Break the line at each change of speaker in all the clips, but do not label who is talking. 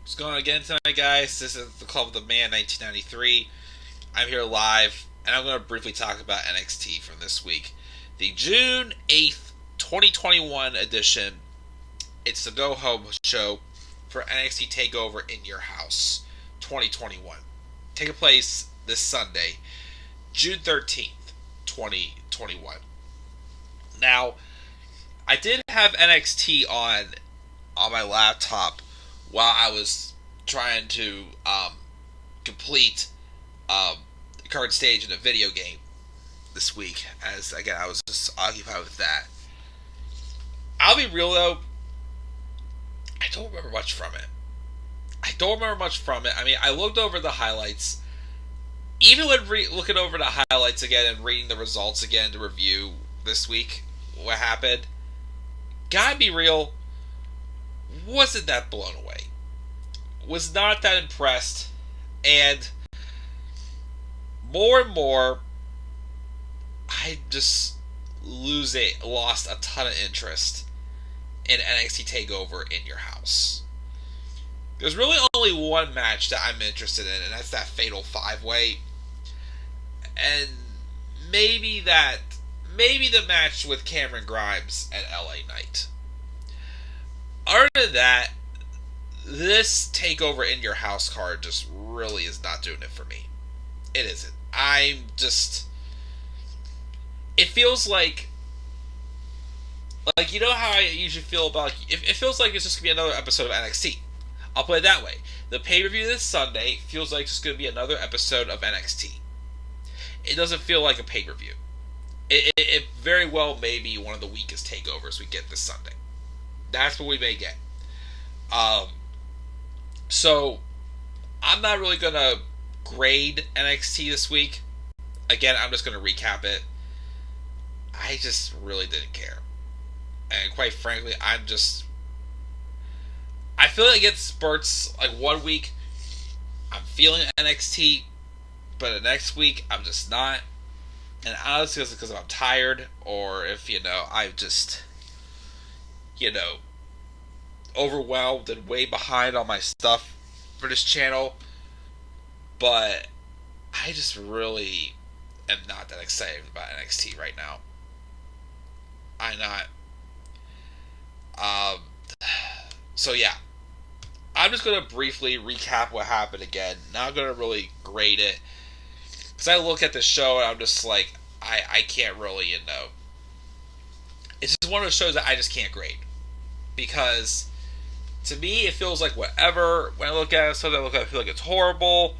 What's going on again tonight, guys? This is the Club of the Man 1993. I'm here live, and I'm going to briefly talk about NXT from this week. The June 8th, 2021 edition. It's the Go Home show for NXT TakeOver in Your House 2021. Taking place this Sunday, June 13th, 2021. Now, I did have NXT on my laptop while I was trying to complete the current stage in a video game this week, as again I was just occupied with that. I'll be real though, I don't remember much from it. I mean, I looked over the highlights. Even when looking over the highlights again and reading the results again to review this week, what happened, gotta be real, wasn't that blown away. Was not that impressed, and more, I just lost a ton of interest in NXT TakeOver in Your House. There's really only one match that I'm interested in, and that's that Fatal 5-Way. And maybe the match with Cameron Grimes and LA Knight. Other than that, this TakeOver in Your House card just really is not doing it for me. It isn't. It feels like you know how I usually feel about, it feels like it's just going to be another episode of NXT. I'll put it that way. The pay-per-view this Sunday feels like it's going to be another episode of NXT. It doesn't feel like a pay-per-view. It very well may be one of the weakest takeovers we get this Sunday. That's what we may get. So, I'm not really going to grade NXT this week. Again, I'm just going to recap it. I just really didn't care. And quite frankly, I feel like it gets spurts. Like one week, I'm feeling NXT, but the next week, I'm just not. And honestly, it's because I'm tired, or if, I'm just, overwhelmed and way behind on my stuff for this channel. But I just really am not that excited about NXT right now. I'm not. So yeah, I'm just going to briefly recap what happened again. Not going to really grade it, because I look at the show and I'm just like, I can't really, it's just one of those shows that I just can't grade. Because to me, it feels like whatever. When I look at it, sometimes I feel like it's horrible.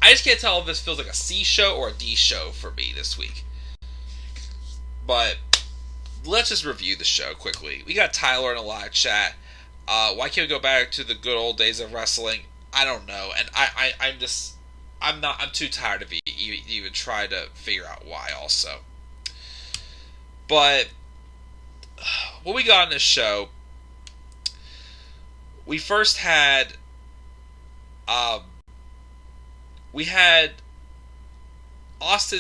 I just can't tell if this feels like a C show or a D show for me this week. But let's just review the show quickly. We got Tyler in a live chat. Why can't we go back to the good old days of wrestling? I don't know. And I'm too tired of even trying to figure out why also. But what we got in this show, we first had Austin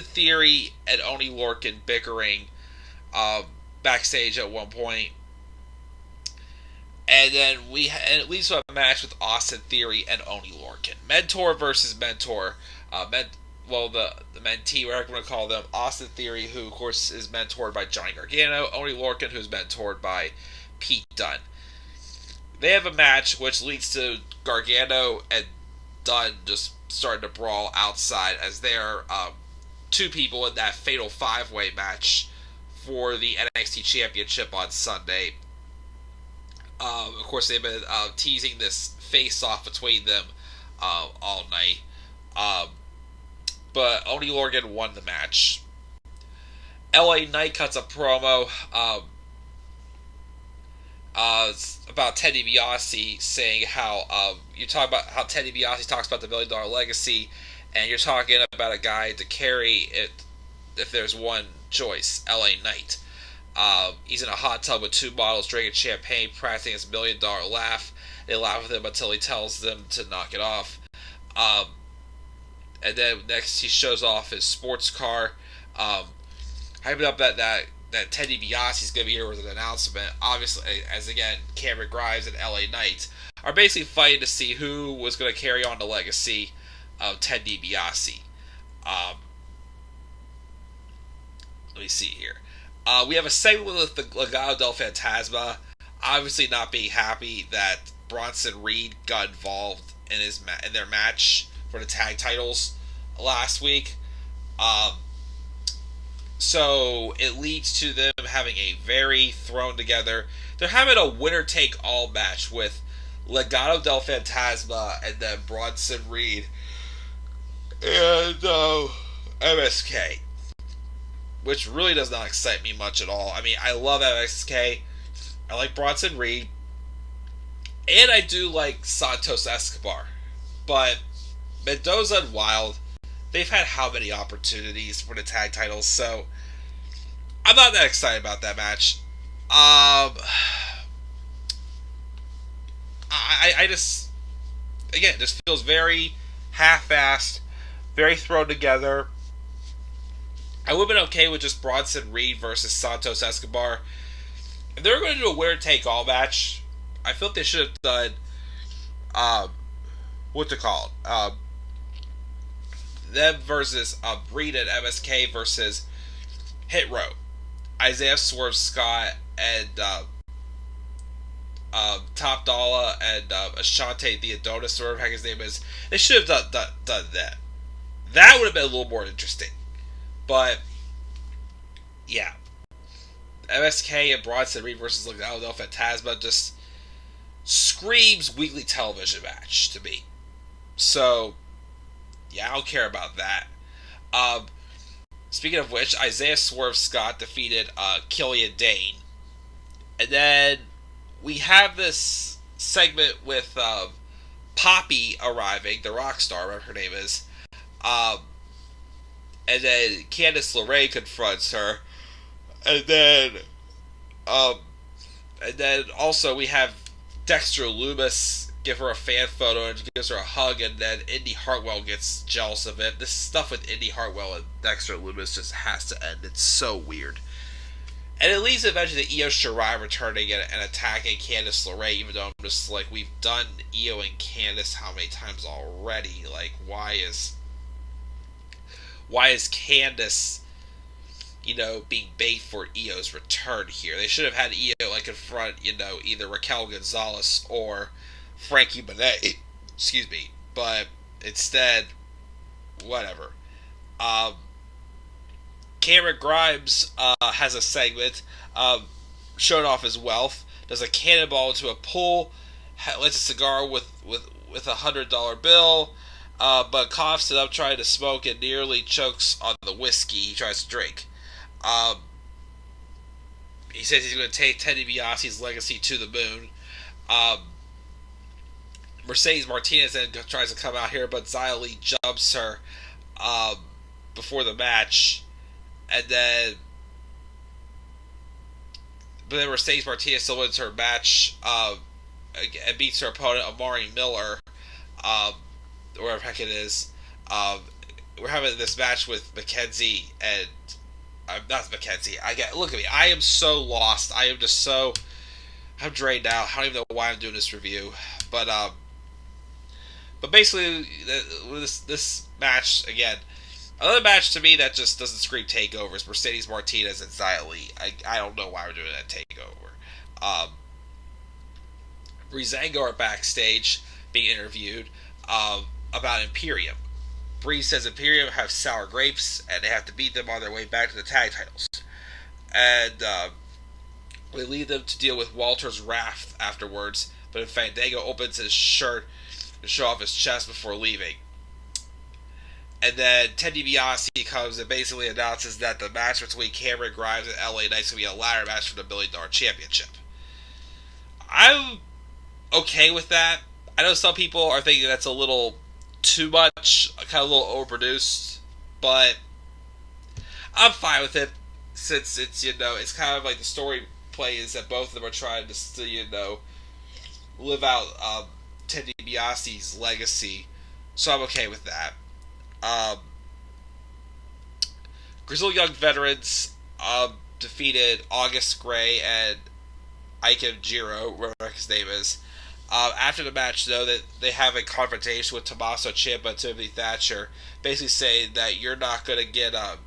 Theory and Oney Lorcan bickering backstage at one point. And then it leads to a match with Austin Theory and Oney Lorcan. Mentor versus mentor. The mentee, whatever I'm going to call them. Austin Theory, who, of course, is mentored by Johnny Gargano. Oney Lorcan, who's mentored by Pete Dunne. They have a match which leads to Gargano and Dunne just starting to brawl outside, as they're two people in that Fatal 5-Way match for the NXT Championship on Sunday. Of course, they've been teasing this face-off between them all night. But Oney Lorcan won the match. LA Knight cuts a promo about Teddy DiBiase, saying how you talk about how Teddy DiBiase talks about the $1 million legacy, and you're talking about a guy to carry it if there's one choice, LA Knight. He's in a hot tub with two models drinking champagne, practicing his $1 million laugh. They laugh with him until he tells them to knock it off. And then next he shows off his sports car. Hyping up that Teddy DiBiase is going to be here with an announcement. Obviously, as again, Cameron Grimes and LA Knight are basically fighting to see who was going to carry on the legacy of Ted DiBiase. Um, Let me see here. We have a segment with the Legado del Fantasma, obviously not being happy that Bronson Reed got involved in their match for the tag titles last week. Um, so it leads to them having a very thrown together. They're having a winner take all match with Legado del Fantasma and then Bronson Reed and MSK, which really does not excite me much at all. I mean, I love MSK. I like Bronson Reed. And I do like Santos Escobar. But Mendoza and Wild, they've had how many opportunities for the tag titles, so I'm not that excited about that match. I just, again, this feels very half-assed, very thrown together. I would have been okay with just Bronson Reed versus Santos Escobar. If they were going to do a winner take all match, I felt they should have done what's it called? Them versus Reed and MSK versus Hit Row. Isaiah Swerve Scott and Top Dollar and Ashante Theodonis, or whatever the heck his name is. They should have done that. That would have been a little more interesting. But, yeah. MSK and Bronson Reed versus Legado del Fantasma just screams weekly television match to me. So, yeah, I don't care about that. Speaking of which, Isaiah Swerve Scott defeated Killian Dane. And then we have this segment with Poppy arriving, the rock star, whatever her name is. And then Candice LeRae confronts her. And then also we have Dexter Lumis give her a fan photo and gives her a hug, and then Indy Hartwell gets jealous of it. This stuff with Indy Hartwell and Dexter Lumis just has to end. It's so weird. And it leads eventually to Io Shirai returning and attacking Candice LeRae, even though I'm just like, we've done Io and Candice how many times already? Like, why is Candice, being bait for Io's return here? They should have had Io confront, either Raquel Gonzalez or Frankie Monet. Excuse me. But instead, whatever. Cameron Grimes has a segment showing off his wealth. Does a cannonball into a pool, lights a cigar with $100 bill, but coughs it up trying to smoke and nearly chokes on the whiskey he tries to drink. He says he's going to take Ted DiBiase's legacy to the moon. Mercedes Martinez then tries to come out here, but Xia Li jumps her before the match. And then Mercedes Martinez still wins her match and beats her opponent, Amari Miller, or whatever the heck it is. We're having this match with Mackenzie and... not Mackenzie. Look at me. I am so lost. I am just so... I'm drained out. I don't even know why I'm doing this review. But basically, this match, again... Another match to me that just doesn't scream takeover is Mercedes Martinez and Xia Li. I don't know why we're doing that takeover. Breezango are backstage being interviewed about Imperium. Bree says Imperium have sour grapes and they have to beat them on their way back to the tag titles. And we leave them to deal with Walter's wrath afterwards, but Fandango opens his shirt to show off his chest before leaving. And then Ted DiBiase comes and basically announces that the match between Cameron Grimes and LA Knight is going to be a ladder match for the $1 Million Championship. I'm okay with that. I know some people are thinking that's a little too much, kind of a little overproduced, but I'm fine with it since it's, it's kind of like the story play is that both of them are trying to, live out Ted DiBiase's legacy, so I'm okay with that. Grizzled Young Veterans defeated August Gray and Ike Jiro, whatever his name is, After the match, though, that they have a confrontation with Tommaso Ciampa and Timothy Thatcher, basically saying that you're not going to get a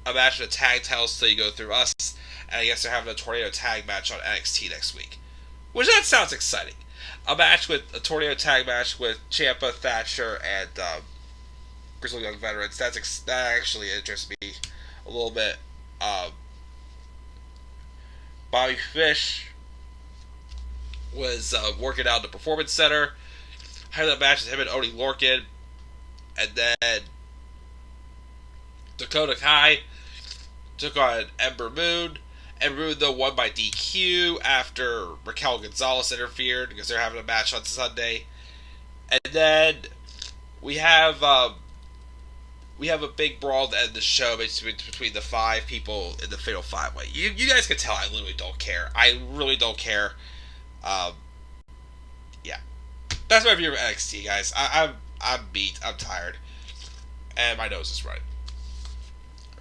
a match of the tag titles until you go through us. And I guess they're having a tornado tag match on NXT next week, which that sounds exciting. A tornado tag match with Ciampa, Thatcher, and Grizzled Young Veterans. That actually interests me a little bit. Um, Bobby Fish was working out in the Performance Center. Had that match with him and Oney Lorcan, and then Dakota Kai took on Ember Moon. Ember Moon, though, won by DQ after Raquel Gonzalez interfered because they're having a match on Sunday. And then we have a big brawl to end the show between the 5 people in the Fatal 5-Way. You guys can tell I literally don't care. I really don't care. Yeah. That's my view of NXT, guys. I'm beat. I'm tired. And my nose is running.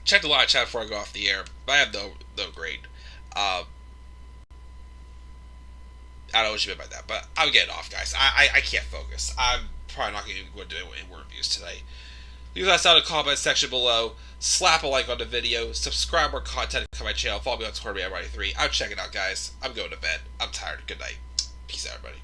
Check the live chat before I go off the air. I have no grade. I don't know what you meant by that, but I'm getting off, guys. I can't focus. I'm probably not going to do any more reviews today. Leave us down in the comment section below. Slap a like on the video. Subscribe more content to my channel. Follow me on Twitter at 3. I'm checking out, guys. I'm going to bed. I'm tired. Good night. Peace out, everybody.